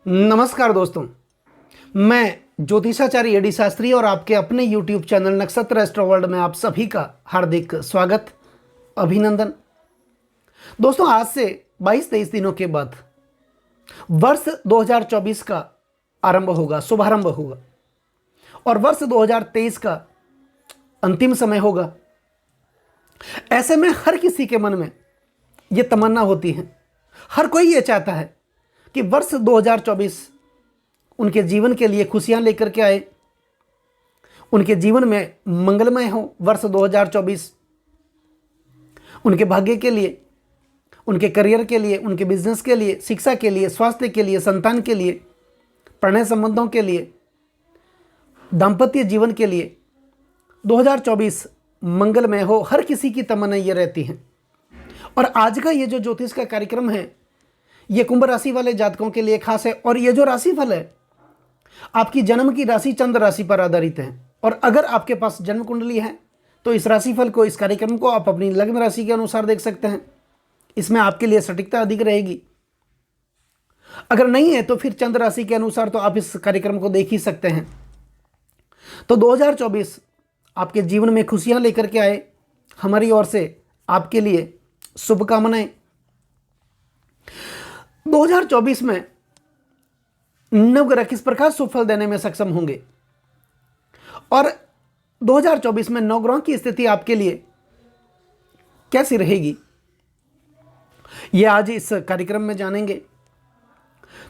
नमस्कार दोस्तों, मैं ज्योतिषाचार्य एडी शास्त्री और आपके अपने YouTube चैनल नक्षत्र एस्ट्रो वर्ल्ड में आप सभी का हार्दिक स्वागत, अभिनंदन। दोस्तों, आज से 22-23 दिनों के बाद वर्ष 2024 का शुभारंभ होगा और वर्ष 2023 का अंतिम समय होगा। ऐसे में हर किसी के मन में ये तमन्ना होती है, हर कोई ये चाहता है कि वर्ष 2024 उनके जीवन के लिए खुशियां लेकर के आए, उनके जीवन में मंगलमय हो। वर्ष 2024 उनके भाग्य के लिए, उनके करियर के लिए, उनके बिजनेस के लिए, शिक्षा के लिए, स्वास्थ्य के लिए, संतान के लिए, प्रणय संबंधों के लिए, दाम्पत्य जीवन के लिए 2024 मंगलमय हो। हर किसी की तमन्ना ये रहती है। और आज का ये जो ज्योतिष का कार्यक्रम है, ये कुंभ राशि वाले जातकों के लिए खास है। और ये जो राशिफल है, आपकी जन्म की राशि चंद्र राशि पर आधारित है। और अगर आपके पास जन्म कुंडली है तो इस राशिफल को, इस कार्यक्रम को आप अपनी लग्न राशि के अनुसार देख सकते हैं। इसमें आपके लिए सटीकता अधिक रहेगी। अगर नहीं है तो फिर चंद्र राशि के अनुसार तो आप इस कार्यक्रम को देख ही सकते हैं। तो 2024 आपके जीवन में खुशियां लेकर के आए, हमारी ओर से आपके लिए शुभकामनाएं। 2024 में नवग्रह किस प्रकार सुफल देने में सक्षम होंगे और 2024 में नवग्रहों की स्थिति आपके लिए कैसी रहेगी, यह आज इस कार्यक्रम में जानेंगे।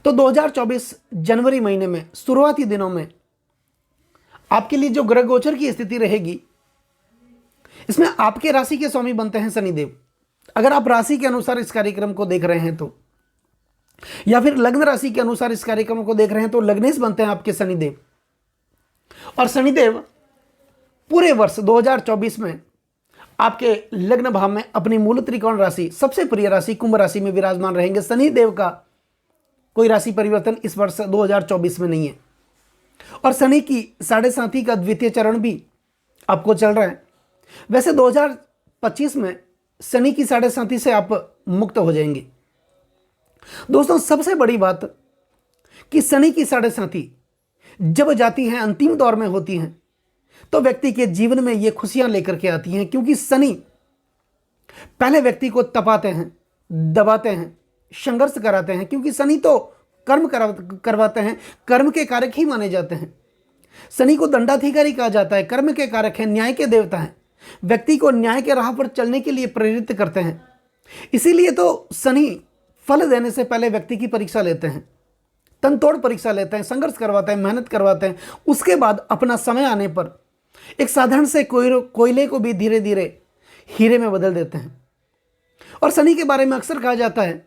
तो 2024 जनवरी महीने में शुरुआती दिनों में आपके लिए जो ग्रह गोचर की स्थिति रहेगी, इसमें आपके राशि के स्वामी बनते हैं शनिदेव। अगर आप राशि के अनुसार इस कार्यक्रम को देख रहे हैं तो, या फिर लग्न राशि के अनुसार इस कार्यक्रम को देख रहे हैं तो लग्नेश बनते हैं आपके शनिदेव। और शनिदेव पूरे वर्ष 2024 में आपके लग्न भाव में अपनी मूल त्रिकोण राशि, सबसे प्रिय राशि कुंभ राशि में विराजमान रहेंगे। शनिदेव का कोई राशि परिवर्तन इस वर्ष 2024 में नहीं है। और शनि की 7.5 का द्वितीय चरण भी आपको चल रहा है। वैसे 2025 में शनि की 7.5 से आप मुक्त हो जाएंगे। दोस्तों, सबसे बड़ी बात कि शनि की 7.5 जब जाती हैं, अंतिम दौर में होती हैं, तो व्यक्ति के जीवन में ये खुशियां लेकर के आती हैं। क्योंकि शनि पहले व्यक्ति को तपाते हैं, दबाते हैं, संघर्ष कराते हैं। क्योंकि शनि तो कर्म करवाते हैं, कर्म के कारक ही माने जाते हैं। शनि को दंडाधिकारी कहा जाता है, कर्म के कारक हैं, न्याय के देवता हैं, व्यक्ति को न्याय के राह पर चलने के लिए प्रेरित करते हैं। इसीलिए तो शनि फल देने से पहले व्यक्ति की परीक्षा लेते हैं, तनतोड़ परीक्षा लेते हैं, संघर्ष करवाते हैं, मेहनत करवाते हैं। उसके बाद अपना समय आने पर एक साधारण से कोयले को भी धीरे धीरे हीरे में बदल देते हैं। और शनि के बारे में अक्सर कहा जाता है,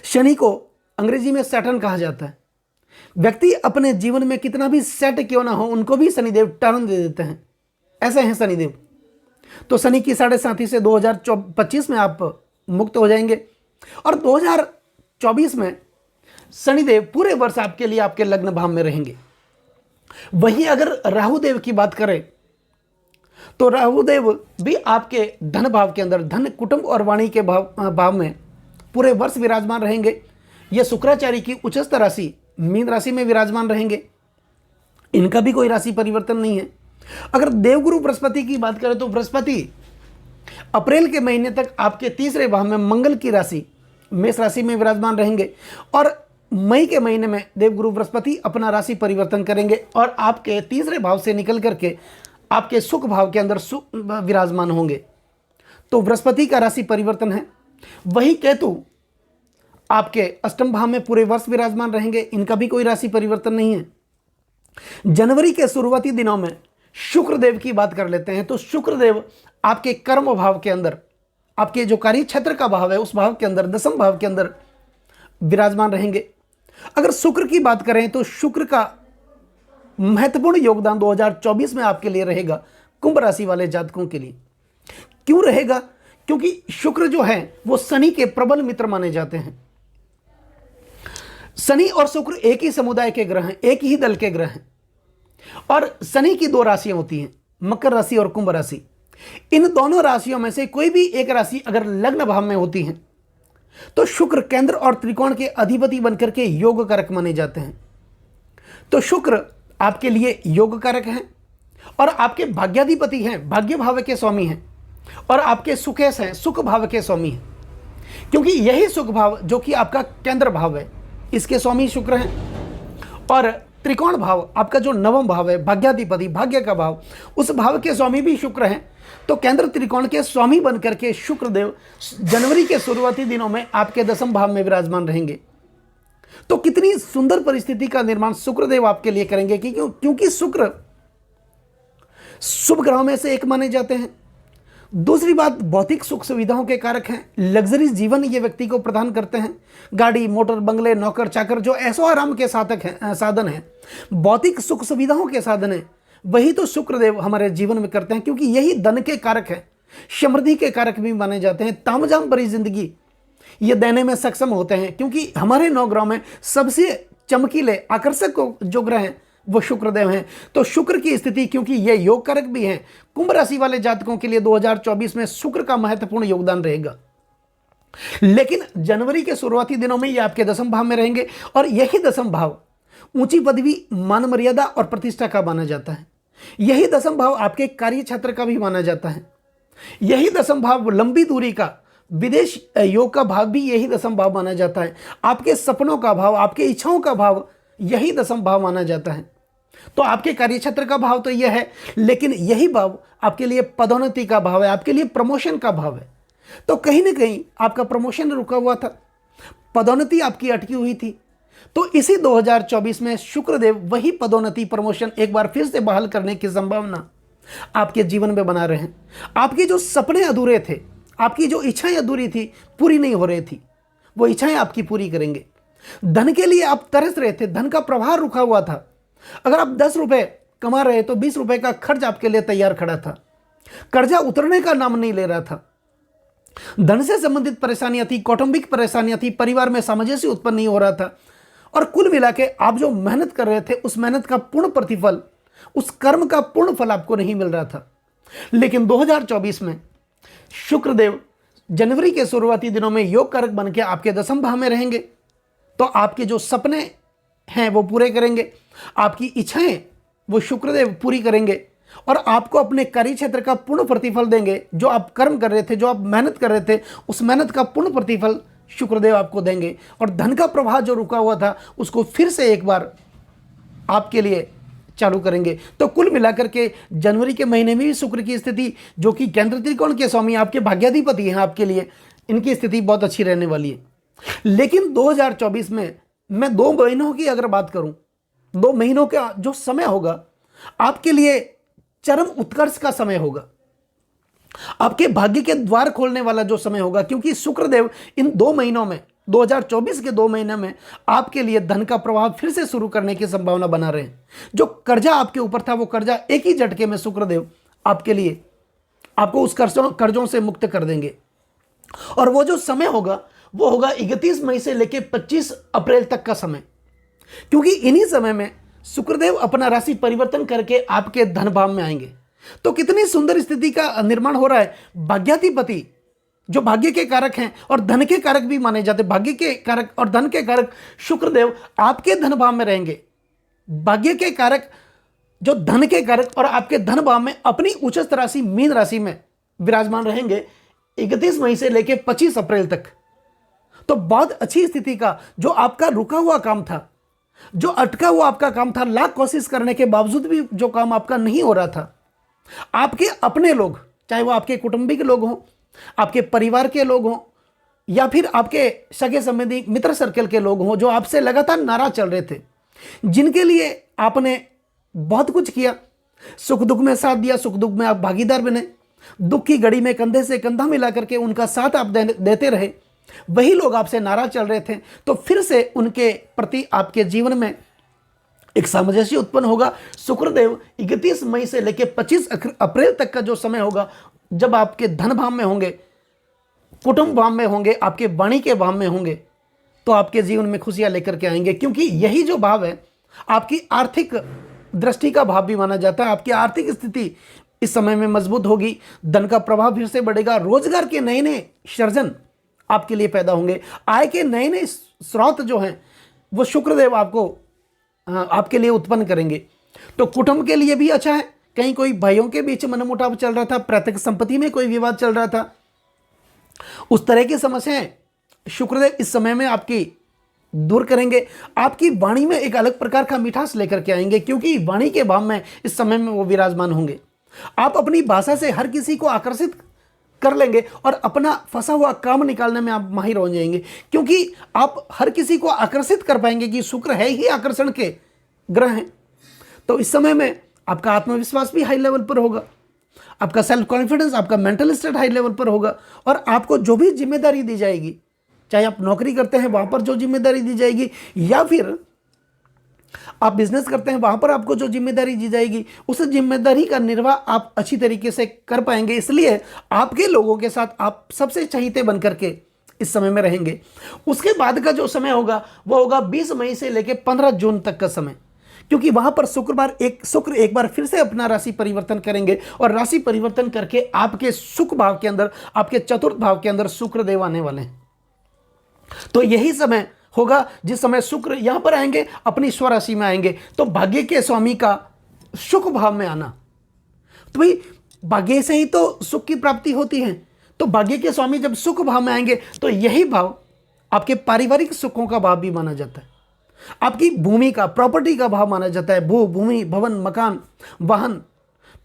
शनि को अंग्रेजी में सैटर्न कहा जाता है। व्यक्ति अपने जीवन में कितना भी सेट क्यों ना हो, उनको भी शनिदेव टर्न दे देते हैं। ऐसे हैं शनिदेव। तो शनि की 7.5 से 2025 में आप मुक्त हो जाएंगे। और 2024 में शनिदेव पूरे वर्ष आपके लिए आपके लग्न भाव में रहेंगे। वहीं अगर राहुदेव की बात करें तो राहुदेव भी आपके धन भाव के अंदर, धन, कुटुंब और वाणी के भाव में पूरे वर्ष विराजमान रहेंगे। ये शुक्राचार्य की उच्चस्थ राशि मीन राशि में विराजमान रहेंगे। इनका भी कोई राशि परिवर्तन नहीं है। अगर देवगुरु बृहस्पति की बात करें तो बृहस्पति अप्रैल के महीने तक आपके तीसरे भाव में मंगल की राशि मेष राशि में विराजमान रहेंगे। और मई के महीने में देवगुरु बृहस्पति अपना राशि परिवर्तन करेंगे और आपके तीसरे भाव से निकल करके आपके सुख भाव के अंदर विराजमान होंगे। तो बृहस्पति का राशि परिवर्तन है। वही केतु आपके अष्टम भाव में पूरे वर्ष विराजमान रहेंगे। इनका भी कोई राशि परिवर्तन नहीं है। जनवरी के शुरुआती दिनों में शुक्रदेव की बात कर लेते हैं। तो शुक्रदेव आपके कर्म भाव के अंदर, आपके जो कार्य क्षेत्र का भाव है उस भाव के अंदर, दसम भाव के अंदर विराजमान रहेंगे। अगर शुक्र की बात करें तो शुक्र का महत्वपूर्ण योगदान 2024 में आपके लिए रहेगा, कुंभ राशि वाले जातकों के लिए। क्यों रहेगा? क्योंकि शुक्र जो है वो शनि के प्रबल मित्र माने जाते हैं। शनि और शुक्र एक ही समुदाय के ग्रह हैं, एक ही दल के ग्रह हैं। और शनि की 2 राशियां होती हैं, मकर राशि और कुंभ राशि। इन दोनों राशियों में से कोई भी एक राशि अगर लग्न भाव में होती है तो शुक्र केंद्र और त्रिकोण के अधिपति बनकर के योग कारक माने जाते हैं। तो शुक्र आपके लिए योग कारक हैं और आपके भाग्याधिपति हैं, भाग्य भाव के स्वामी हैं, और आपके सुखेश हैं, सुख भाव के स्वामी हैं। क्योंकि यही सुख भाव जो कि आपका केंद्र भाव है, इसके स्वामी शुक्र हैं। और त्रिकोण भाव आपका जो नवम भाव है, भाग्याधिपति, भाग्य का भाव, उस भाव के स्वामी भी शुक्र हैं। तो केंद्र त्रिकोण के स्वामी बनकर के शुक्रदेव जनवरी के शुरुआती दिनों में आपके दसम भाव में विराजमान रहेंगे। तो कितनी सुंदर परिस्थिति का निर्माण शुक्रदेव आपके लिए करेंगे, क्योंकि शुक्र शुभ ग्रहों में से एक माने जाते हैं। दूसरी बात, भौतिक सुख सुविधाओं के कारक हैं। लग्जरी जीवन ये व्यक्ति को प्रदान करते हैं। गाड़ी, मोटर, बंगले, नौकर चाकर जो ऐशो आराम के साधन हैं, भौतिक सुख सुविधाओं के साधन हैं, वही तो शुक्रदेव हमारे जीवन में करते हैं। क्योंकि यही धन के कारक हैं, समृद्धि के कारक भी माने जाते हैं। तामझाम भरी जिंदगी ये देने में सक्षम होते हैं। क्योंकि हमारे 9 ग्रहों में सबसे चमकीले, आकर्षक जो ग्रह हैं वो शुक्रदेव हैं। तो शुक्र की स्थिति, क्योंकि ये योग कारक भी हैं, कुंभ राशि वाले जातकों के लिए 2024 में शुक्र का महत्वपूर्ण योगदान रहेगा। लेकिन जनवरी के शुरुआती दिनों में ये आपके दसम भाव में रहेंगे और यही दसम भाव ऊंची पदवी, मान मर्यादा और प्रतिष्ठा का माना जाता है। यही दसम भाव आपके कार्य क्षेत्र का भी माना जाता है। यही दसम भाव लंबी दूरी का, विदेश योग का भाव भी यही दसम भाव माना जाता है। आपके सपनों का भाव, आपके इच्छाओं का भाव यही दसम भाव माना जाता है। तो आपके कार्यक्षेत्र का भाव तो यह है, लेकिन यही भाव आपके लिए पदोन्नति का भाव है, आपके लिए प्रमोशन का भाव है। तो कहीं ना कहीं आपका प्रमोशन रुका हुआ था, पदोन्नति आपकी अटकी हुई थी। तो इसी 2024 में शुक्रदेव वही पदोन्नति, प्रमोशन एक बार फिर से बहाल करने की संभावना आपके जीवन में बना रहे हैं। आपके जो सपने अधूरे थे, आपकी जो इच्छाएं अधूरी थी, पूरी नहीं हो रही थी, वो इच्छाएं आपकी पूरी करेंगे। धन के लिए आप तरस रहे थे, धन का प्रवाह रुका हुआ था। अगर आप 10 रुपए कमा रहे तो 20 रुपए का खर्च आपके लिए तैयार खड़ा था। कर्जा उतरने का नाम नहीं ले रहा था। धन से संबंधित परेशानियां थी, कौटुंबिक परेशानियां थी, परिवार में सामंजस्य उत्पन्न नहीं हो रहा था। और कुल मिला के आप जो मेहनत कर रहे थे, उस मेहनत का पूर्ण प्रतिफल, उस कर्म का पूर्ण फल आपको नहीं मिल रहा था। लेकिन 2024 में शुक्रदेव जनवरी के शुरुआती दिनों में योग कारक बन के आपके दसम भाव में रहेंगे। तो आपके जो सपने हैं वो पूरे करेंगे, आपकी इच्छाएं वो शुक्रदेव पूरी करेंगे और आपको अपने कार्य क्षेत्र का पूर्ण प्रतिफल देंगे। जो आप कर्म कर रहे थे, जो आप मेहनत कर रहे थे, उस मेहनत का पूर्ण प्रतिफल शुक्रदेव आपको देंगे। और धन का प्रवाह जो रुका हुआ था उसको फिर से एक बार आपके लिए चालू करेंगे। तो कुल मिलाकर के जनवरी के महीने में भी शुक्र की स्थिति, जो कि केंद्र त्रिकोण के स्वामी आपके भाग्याधिपति हैं, आपके लिए इनकी स्थिति बहुत अच्छी रहने वाली है। लेकिन 2024 में मैं 2 महीनों की अगर बात करूं, 2 महीनों का जो समय होगा आपके लिए चरम उत्कर्ष का समय होगा, आपके भाग्य के द्वार खोलने वाला जो समय होगा। क्योंकि शुक्रदेव इन 2 महीनों में, 2024 के 2 महीने में आपके लिए धन का प्रवाह फिर से शुरू करने की संभावना बना रहे हैं। जो कर्जा आपके ऊपर था वो कर्जा एक ही झटके में शुक्रदेव आपके लिए, आपको उस कर्जों से मुक्त कर देंगे। और वो जो समय होगा वो होगा 31 मई से लेकर 25 अप्रैल तक का समय। क्योंकि इन्हीं समय में शुक्रदेव अपना राशि परिवर्तन करके आपके धन भाव में आएंगे। तो कितनी सुंदर स्थिति का निर्माण हो रहा है। भाग्याधिपति जो भाग्य के कारक हैं और धन के कारक भी माने जाते हैं, भाग्य के कारक और धन के कारक शुक्रदेव आपके धन भाव में रहेंगे। भाग्य के कारक जो धन के कारक और आपके धन भाव में अपनी उच्चस्थ राशि मीन राशि में विराजमान रहेंगे 31 मई से लेकर 25 अप्रैल तक। तो बहुत अच्छी स्थिति का, जो आपका रुका हुआ काम था, जो अटका हुआ आपका काम था, लाख कोशिश करने के बावजूद भी जो काम आपका नहीं हो रहा था, आपके अपने लोग, चाहे वो आपके कुटुंबिक लोग हों, आपके परिवार के लोग हों, या फिर आपके सगे संबंधी मित्र सर्कल के लोग हों, जो आपसे लगातार नाराज चल रहे थे, जिनके लिए आपने बहुत कुछ किया, सुख दुख में साथ दिया, सुख दुख में आप भागीदार बने, दुख की घड़ी में कंधे से कंधा मिला करके उनका साथ आप देते रहे, वही लोग आपसे नाराज चल रहे थे। तो फिर से उनके प्रति आपके जीवन में एक सामंजस्य उत्पन्न होगा। शुक्रदेव 31 मई से लेकर 25 अप्रैल तक का जो समय होगा, जब आपके धन भाव में होंगे, कुटुंब भाव में होंगे, आपके वाणी के भाव में होंगे, तो आपके जीवन में खुशियां लेकर के आएंगे। क्योंकि यही जो भाव है आपकी आर्थिक दृष्टि का भाव भी माना जाता है। आपकी आर्थिक स्थिति इस समय में मजबूत होगी, धन का प्रभाव फिर से बढ़ेगा, रोजगार के नए नए सृजन आपके लिए पैदा होंगे। आय के नए नए स्रोत जो हैं वो शुक्रदेव आपको आपके लिए उत्पन्न करेंगे। तो कुटुंब के लिए भी अच्छा है। कहीं कोई भाइयों के बीच मनमुटाव चल रहा था, पैतृक संपत्ति में कोई विवाद चल रहा था, उस तरह की समस्याएं शुक्रदेव इस समय में आपकी दूर करेंगे। आपकी वाणी में एक अलग प्रकार का मिठास लेकर के आएंगे, क्योंकि वाणी के भाव में इस समय में वो विराजमान होंगे। आप अपनी भाषा से हर किसी को आकर्षित कर लेंगे और अपना फंसा हुआ काम निकालने में आप माहिर हो जाएंगे, क्योंकि आप हर किसी को आकर्षित कर पाएंगे कि शुक्र है ही आकर्षण के ग्रह हैं। तो इस समय में आपका आत्मविश्वास भी हाई लेवल पर होगा, आपका सेल्फ कॉन्फिडेंस, आपका मेंटल स्टेट हाई लेवल पर होगा। और आपको जो भी जिम्मेदारी दी जाएगी, चाहे आप नौकरी करते हैं वहां पर जो जिम्मेदारी दी जाएगी, या फिर आप बिजनेस करते हैं वहां पर आपको जो जिम्मेदारी दी जाएगी, उस जिम्मेदारी का निर्वाह आप अच्छी तरीके से कर पाएंगे। इसलिए आपके लोगों के साथ आप सबसे चहीते बन करके इस समय में रहेंगे। उसके बाद का जो समय होगा वो होगा 20 मई से लेकर 15 जून तक का समय, क्योंकि वहां पर शुक्र एक बार फिर से अपना राशि परिवर्तन करेंगे और राशि परिवर्तन करके आपके सुख भाव के अंदर, आपके चतुर्थ भाव के अंदर शुक्रदेव आने वाले हैं। तो यही समय होगा जिस समय शुक्र यहां पर आएंगे, अपनी स्वराशि में आएंगे। तो भाग्य के स्वामी का सुख भाव में आना, तो भाई भाग्य से ही तो सुख की प्राप्ति होती है। तो भाग्य के स्वामी जब सुख भाव में आएंगे तो यही भाव आपके पारिवारिक सुखों का भाव भी माना जाता है, आपकी भूमि का, प्रॉपर्टी का भाव माना जाता है। भूमि, भवन, मकान, वाहन,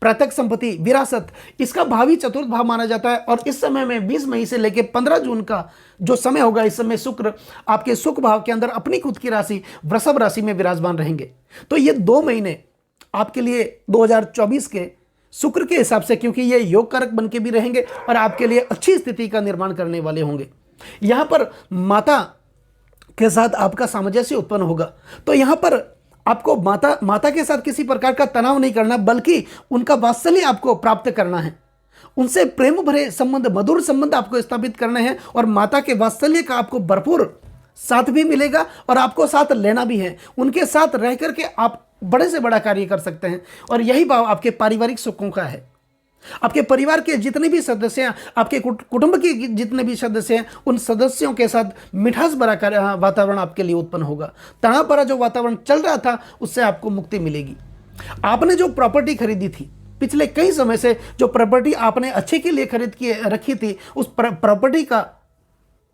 प्रत्यक्ष संपत्ति, विरासत, इसका भावी चतुर्थ भाव माना जाता है। और इस समय में 20 मई से लेकर 15 जून का जो समय होगा, इस समय शुक्र आपके सुख भाव के अंदर अपनी खुद की राशि वृषभ राशि में विराजमान रहेंगे। तो ये 2 महीने आपके लिए 2024 के शुक्र के हिसाब से, क्योंकि ये योग कारक बन के भी रहेंगे और आपके लिए अच्छी स्थिति का निर्माण करने वाले होंगे। यहां पर माता के साथ आपका सामंजस्य उत्पन्न होगा। तो यहां पर आपको माता के साथ किसी प्रकार का तनाव नहीं करना, बल्कि उनका वात्सल्य आपको प्राप्त करना है। उनसे प्रेम भरे संबंध, मधुर संबंध आपको स्थापित करने हैं और माता के वात्सल्य का आपको भरपूर साथ भी मिलेगा और आपको साथ लेना भी है। उनके साथ रह करके आप बड़े से बड़ा कार्य कर सकते हैं और यही भाव आपके पारिवारिक सुखों का है। आपके परिवार के जितने भी सदस्य हैं, आपके कुटुंब के जितने भी सदस्य हैं, उन सदस्यों के साथ मिठास भरा वातावरण आपके लिए उत्पन्न होगा। तनाव भरा जो वातावरण चल रहा था उससे आपको मुक्ति मिलेगी। आपने जो प्रॉपर्टी खरीदी थी पिछले कई समय से, जो प्रॉपर्टी आपने अच्छे के लिए खरीद के रखी थी, उस प्रॉपर्टी का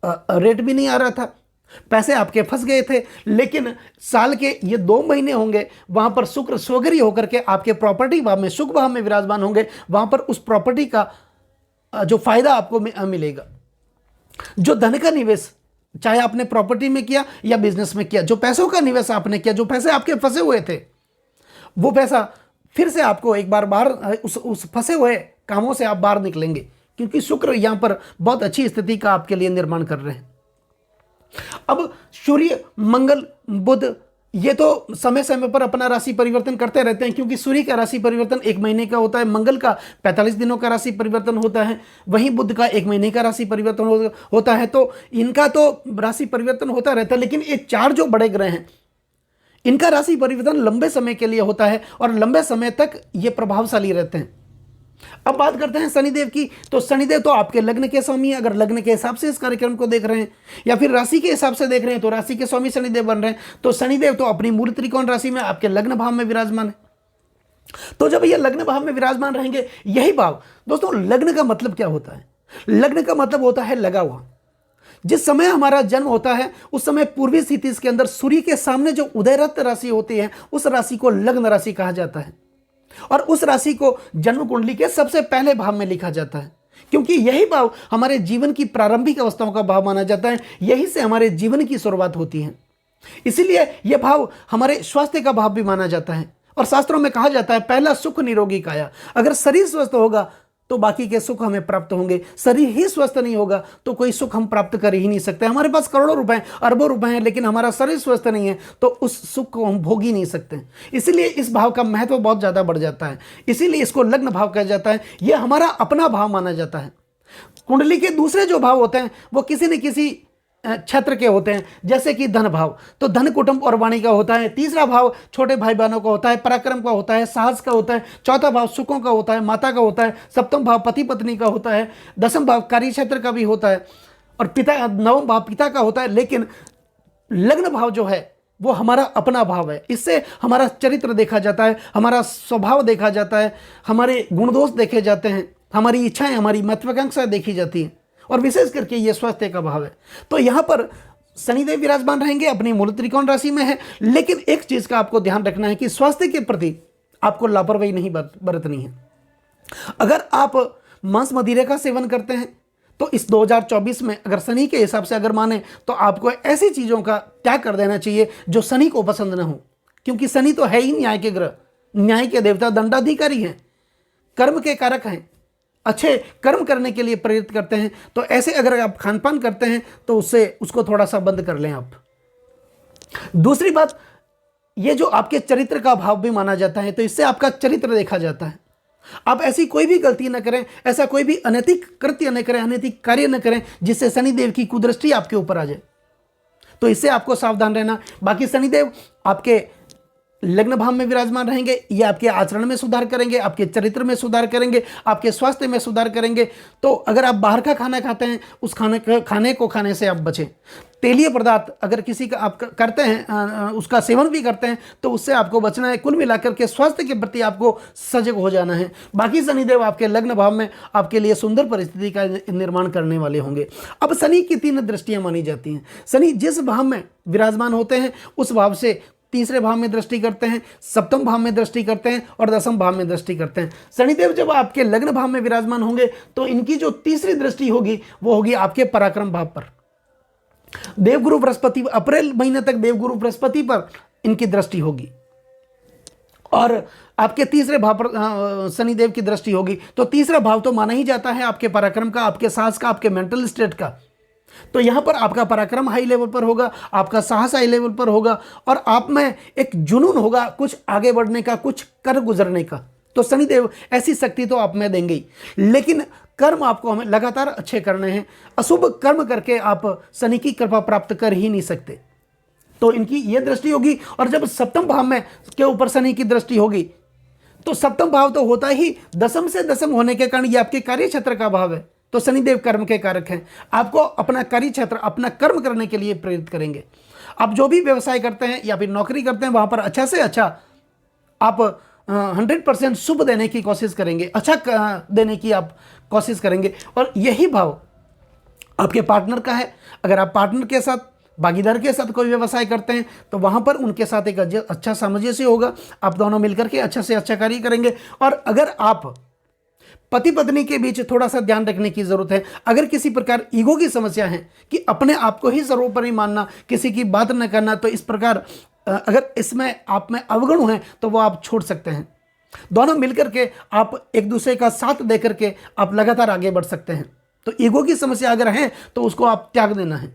रेट भी नहीं आ रहा था, पैसे आपके फंस गए थे। लेकिन साल के ये 2 महीने होंगे, वहां पर शुक्र स्वगरी होकर के आपके प्रॉपर्टी भाव में, सुख भाव में विराजमान होंगे। वहां पर उस प्रॉपर्टी का जो फायदा आपको मिलेगा। जो धन का निवेश, चाहे आपने प्रॉपर्टी में किया या बिजनेस में किया, जो पैसों का निवेश आपने किया, जो पैसे आपके फंसे हुए थे, वो पैसा फिर से आपको एक बार बाहर उस फंसे हुए कामों से आप बाहर निकलेंगे, क्योंकि शुक्र यहां पर बहुत अच्छी स्थिति का आपके लिए निर्माण कर रहे हैं। अब सूर्य, मंगल, बुध, ये तो समय समय पर अपना राशि परिवर्तन करते रहते हैं, क्योंकि सूर्य का राशि परिवर्तन 1 महीने का होता है, मंगल का 45 दिनों का राशि परिवर्तन होता है, वहीं बुध का 1 महीने का राशि परिवर्तन होता है। तो इनका तो राशि परिवर्तन होता रहता है, लेकिन ये 4 जो बड़े ग्रह हैं, इनका राशि परिवर्तन लंबे समय के लिए होता है और लंबे समय तक ये प्रभावशाली रहते हैं। अब बात करते हैं शनिदेव की। तो शनिदेव तो आपके लग्न के स्वामी है। अगर लग्न के हिसाब से इस कार्यक्रम को देख रहे हैं या फिर राशि के हिसाब से देख रहे हैं, तो राशि के स्वामी शनिदेव बन रहे हैं। तो शनिदेव तो अपनी मूल त्रिकोण राशि में आपके लग्न भाव में विराजमान है। तो जब ये लग्न भाव में विराजमान रहेंगे, यही भाव, दोस्तों लग्न का मतलब क्या होता है? लग्न का मतलब होता है लगा हुआ। जिस समय हमारा जन्म होता है उस समय पूर्वी स्थिति के अंदर सूर्य के सामने जो उदयरत राशि होती है, उस राशि को लग्न राशि कहा जाता है और उस राशि को जन्म कुंडली के सबसे पहले भाव में लिखा जाता है, क्योंकि यही भाव हमारे जीवन की प्रारंभिक अवस्थाओं का भाव माना जाता है। यही से हमारे जीवन की शुरुआत होती है। इसीलिए यह भाव हमारे स्वास्थ्य का भाव भी माना जाता है और शास्त्रों में कहा जाता है पहला सुख निरोगी काया। अगर शरीर स्वस्थ होगा तो बाकी के सुख हमें प्राप्त होंगे। शरीर ही स्वस्थ नहीं होगा तो कोई सुख हम प्राप्त कर ही नहीं सकते। हमारे पास करोड़ों रुपए, अरबों रुपए हैं, लेकिन हमारा शरीर स्वस्थ नहीं है तो उस सुख को हम भोग ही नहीं सकते। इसीलिए इस भाव का महत्व बहुत ज्यादा बढ़ जाता है। इसीलिए इसको लग्न भाव कहा जाता है। यह हमारा अपना भाव माना जाता है। कुंडली के दूसरे जो भाव होते हैं वो किसी न किसी क्षेत्र के होते हैं, जैसे कि धन भाव, तो धन, कुटुंब और वाणी का होता है। तीसरा भाव छोटे भाई बहनों का होता है, पराक्रम का होता है, साहस का होता है। चौथा भाव सुखों का होता है, माता का होता है। सप्तम भाव पति पत्नी का होता है। दसम भाव कार्य क्षेत्र का भी होता है और पिता, नवम भाव पिता का होता है, लेकिन लग्न भाव जो है वो हमारा अपना भाव है। इससे हमारा चरित्र देखा जाता है, हमारा स्वभाव देखा जाता है, हमारे गुण दोष देखे जाते हैं, हमारी इच्छाएं, हमारी महत्वाकांक्षाएं देखी जाती हैं, और विशेष करके ये स्वास्थ्य का भाव है। तो यहाँ पर शनिदेव विराजमान रहेंगे, अपनी मूल त्रिकोण राशि में है। लेकिन एक चीज का आपको ध्यान रखना है कि स्वास्थ्य के प्रति आपको लापरवाही नहीं बरतनी है। अगर आप मांस मदिरे का सेवन करते हैं तो इस 2024 में अगर शनि के हिसाब से अगर माने तो आपको ऐसी चीजों का त्याग कर देना चाहिए जो शनि को पसंद न हो, क्योंकि शनि तो है ही न्याय के ग्रह, न्याय के देवता, दंडाधिकारी हैं, कर्म के कारक हैं, अच्छे कर्म करने के लिए प्रेरित करते हैं। तो ऐसे अगर आप खान पान करते हैं तो उसको थोड़ा सा बंद कर लें आप। दूसरी बात, ये जो आपके चरित्र का भाव भी माना जाता है, तो इससे आपका चरित्र देखा जाता है। आप ऐसी कोई भी गलती न करें, ऐसा कोई भी अनैतिक कृत्य न करें, अनैतिक कार्य न करें जिससे शनिदेव की कुदृष्टि आपके ऊपर आ जाए। तो इससे आपको सावधान रहना। बाकी शनिदेव आपके लग्न भाव में विराजमान रहेंगे, ये आपके आचरण में सुधार करेंगे, आपके चरित्र में सुधार करेंगे, आपके स्वास्थ्य में सुधार करेंगे। तो अगर आप बाहर का खाना खाते हैं, उस खाने को खाने से आप बचें। तेलीय पदार्थ अगर किसी का आप करते हैं, उसका सेवन भी करते हैं, तो उससे आपको बचना है। कुल मिलाकर के स्वास्थ्य के प्रति आपको सजग हो जाना है। बाकी शनिदेव आपके लग्न भाव में आपके लिए सुंदर परिस्थिति का निर्माण करने वाले होंगे। अब शनि की 3 दृष्टियां मानी जाती हैं। शनि जिस भाव में विराजमान होते हैं उस भाव से तीसरे भाव में दृष्टि करते हैं, सप्तम भाव में दृष्टि करते हैं और दसम भाव में दृष्टि करते हैं। शनिदेव जब आपके लग्न भाव में विराजमान होंगे तो इनकी जो तीसरी दृष्टि होगी वो होगी आपके पराक्रम भाव पर। देवगुरु बृहस्पति, अप्रैल महीने तक देवगुरु बृहस्पति पर इनकी दृष्टि होगी और आपके तीसरे भाव पर शनिदेव की दृष्टि होगी। तो तीसरा भाव तो माना ही जाता है आपके पराक्रम का, आपके साहस का, आपके मेंटल स्टेट का। तो यहां पर आपका पराक्रम हाई लेवल पर होगा, आपका साहस हाई लेवल पर होगा और आप में एक जुनून होगा कुछ आगे बढ़ने का, कुछ कर गुजरने का। तो शनिदेव ऐसी शक्ति तो आप में देंगे ही, लेकिन कर्म आपको हमें लगातार अच्छे करने हैं। अशुभ कर्म करके आप शनि की कृपा प्राप्त कर ही नहीं सकते। तो इनकी यह दृष्टि होगी। और जब सप्तम भाव में के ऊपर शनि की दृष्टि होगी तो सप्तम भाव तो होता ही दसम से दसम होने के कारण ये आपके कार्य क्षेत्र का भाव है। तो शनिदेव कर्म के कारक हैं, आपको अपना कार्य क्षेत्र, अपना कर्म करने के लिए प्रेरित करेंगे। आप जो भी व्यवसाय करते हैं या फिर नौकरी करते हैं वहां पर अच्छा से अच्छा आप 100% शुभ देने की कोशिश करेंगे, अच्छा देने की आप कोशिश करेंगे। और यही भाव आपके पार्टनर का है। अगर आप पार्टनर के साथ, भागीदार के साथ कोई व्यवसाय करते हैं तो वहां पर उनके साथ एक अच्छा सामंजस्य होगा, आप दोनों मिलकर के अच्छा से अच्छा कार्य करेंगे। और अगर आप पति पत्नी के बीच थोड़ा सा ध्यान रखने की जरूरत है। अगर किसी प्रकार ईगो की समस्या है कि अपने आप को ही सर्वोपरि मानना, किसी की बात न करना, तो इस प्रकार अगर इसमें आप में अवगुण है तो वो आप छोड़ सकते हैं। दोनों मिलकर के आप एक दूसरे का साथ देकर के आप लगातार आगे बढ़ सकते हैं। तो ईगो की समस्या अगर है तो उसको आप त्याग देना है।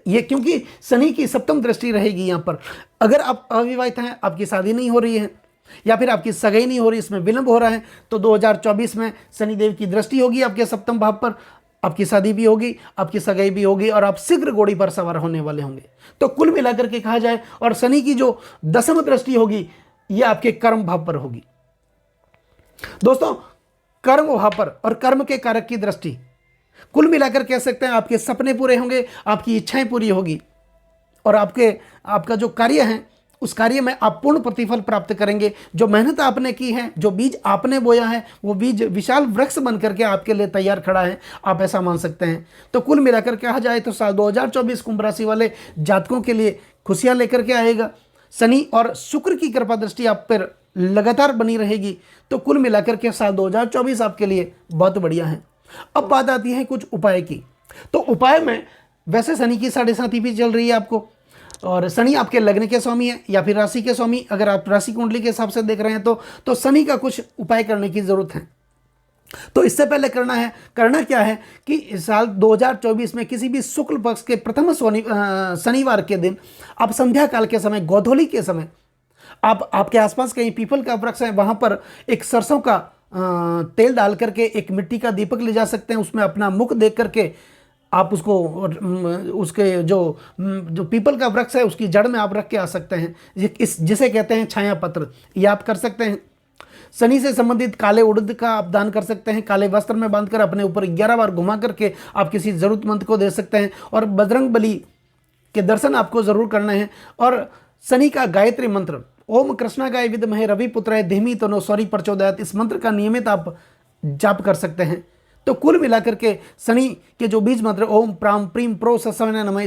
ये क्योंकि शनि की सप्तम दृष्टि रहेगी यहाँ पर। अगर आप अविवाहित हैं, आपकी शादी नहीं हो रही है या फिर आपकी सगाई नहीं हो रही, इसमें विलंब हो रहा है, तो 2024 में शनिदेव की दृष्टि होगी आपके सप्तम भाव पर, आपकी शादी भी होगी, आपकी सगाई भी होगी और आप शीघ्र घोड़ी पर सवार होने वाले होंगे। तो कुल मिलाकर के कहा जाए, और शनि की जो दसम दृष्टि होगी ये आपके कर्म भाव पर होगी। दोस्तों, कर्म भाव पर और कर्म के कारक की दृष्टि, कुल मिलाकर कह सकते हैं आपके सपने पूरे होंगे, आपकी इच्छाएं पूरी होगी और आपका जो कार्य है उस कार्य में आप पूर्ण प्रतिफल प्राप्त करेंगे। जो मेहनत आपने की है, जो बीज आपने बोया है, वो बीज विशाल वृक्ष बन करके आपके लिए तैयार खड़ा है, आप ऐसा मान सकते हैं। तो कुल मिलाकर कहा जाए तो साल 2024 कुंभ राशि वाले जातकों के लिए खुशियां लेकर के आएगा। शनि और शुक्र की कृपा दृष्टि आप पर लगातार बनी रहेगी। तो कुल मिलाकर के साल 2024 आपके लिए बहुत बढ़िया है। अब बात आती है कुछ उपाय की। तो उपाय में वैसे शनि की 7.5 भी चल रही है आपको, और शनि आपके लग्न के स्वामी है या फिर राशि के स्वामी। अगर आप राशि कुंडली के हिसाब से देख रहे हैं तो शनि का कुछ उपाय करने की जरूरत है। तो इससे पहले करना क्या है कि इस साल 2024 में किसी भी शुक्ल पक्ष के प्रथम शनिवार के दिन आप संध्या काल के समय, गोधूली के समय, आप आपके आसपास कहीं पीपल का वृक्ष है, वहां पर एक सरसों का तेल डाल करके एक मिट्टी का दीपक ले जा सकते हैं। उसमें अपना मुख देख करके आप उसको उसके जो पीपल का वृक्ष है उसकी जड़ में आप रख के आ सकते हैं, जिसे कहते हैं छाया पत्र, ये आप कर सकते हैं। शनि से संबंधित काले उड़द का आप दान कर सकते हैं। काले वस्त्र में बांधकर अपने ऊपर 11 बार घुमा करके आप किसी जरूरतमंद को दे सकते हैं। और बजरंग बली के दर्शन आपको जरूर करने हैं। और शनि का गायत्री मंत्र ओम कृष्णागाय विद्महे रविपुत्राय धीमहि तन्नो सूर्यः प्रचोदयात्, इस मंत्र का नियमित आप जाप कर सकते हैं। तो कुल मिलाकर के शनि के जो बीज मंत्र ओम प्राम प्रीम प्रो सस्वने नमः,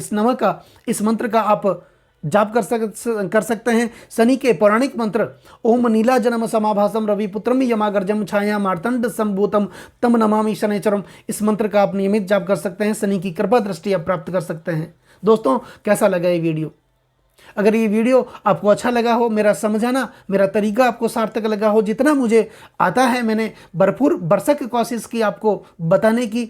इस मंत्र का आप जाप कर सकते हैं। शनि के पौराणिक मंत्र ओम नीलाजनम समाभासम रविपुत्रम यमागर्जम छाया मार्तंड संभूतम तम नमामि शनैश्चरम, इस मंत्र का आप नियमित जाप कर सकते हैं। शनि की कृपा दृष्टि आप प्राप्त कर सकते हैं। दोस्तों, कैसा लगा ये वीडियो? अगर ये वीडियो आपको अच्छा लगा हो, मेरा समझाना, मेरा तरीका आपको सार्थक लगा हो, जितना मुझे आता है मैंने भरपूर बरसक कोशिश की आपको बताने की,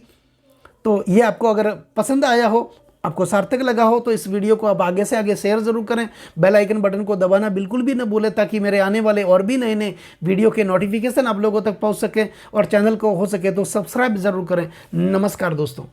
तो ये आपको अगर पसंद आया हो, आपको सार्थक लगा हो, तो इस वीडियो को आप आगे से आगे शेयर जरूर करें। बेल आइकन बटन को दबाना बिल्कुल भी न भूलें, ताकि मेरे आने वाले और भी नए नए वीडियो के नोटिफिकेशन आप लोगों तक पहुंच सके। और चैनल को हो सके तो सब्सक्राइब जरूर करें। नमस्कार दोस्तों।